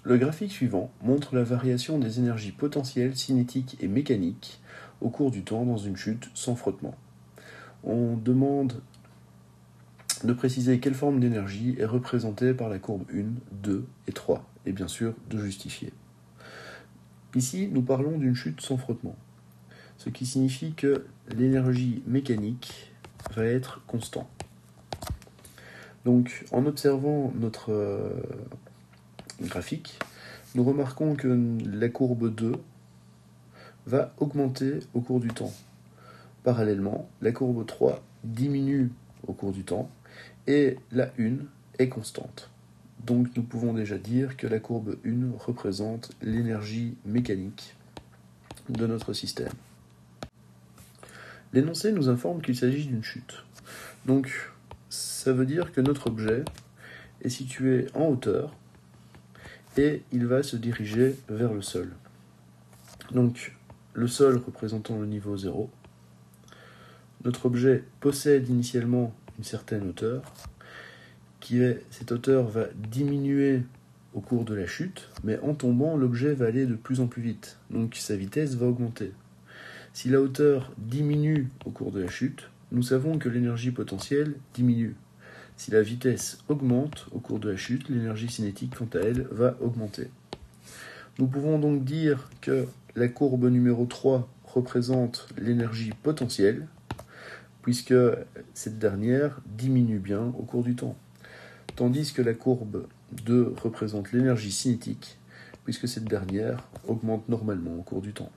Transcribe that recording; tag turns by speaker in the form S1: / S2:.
S1: Le graphique suivant montre la variation des énergies potentielles, cinétiques et mécaniques au cours du temps dans une chute sans frottement. On demande de préciser quelle forme d'énergie est représentée par la courbe 1, 2 et 3, et bien sûr de justifier. Ici, nous parlons d'une chute sans frottement, ce qui signifie que l'énergie mécanique va être constante. Donc, en observant notre graphique, nous remarquons que la courbe 2 va augmenter au cours du temps. Parallèlement, la courbe 3 diminue au cours du temps et la 1 est constante. Donc nous pouvons déjà dire que la courbe 1 représente l'énergie mécanique de notre système. L'énoncé nous informe qu'il s'agit d'une chute. Donc ça veut dire que notre objet est situé en hauteur et il va se diriger vers le sol. Donc le sol représentant le niveau 0, notre objet possède initialement une certaine hauteur, cette hauteur va diminuer au cours de la chute, mais en tombant, l'objet va aller de plus en plus vite, donc sa vitesse va augmenter. Si la hauteur diminue au cours de la chute, nous savons que l'énergie potentielle diminue. Si la vitesse augmente au cours de la chute, l'énergie cinétique, quant à elle, va augmenter. Nous pouvons donc dire que la courbe numéro 3 représente l'énergie potentielle, puisque cette dernière diminue bien au cours du temps. Tandis que la courbe 2 représente l'énergie cinétique, puisque cette dernière augmente normalement au cours du temps.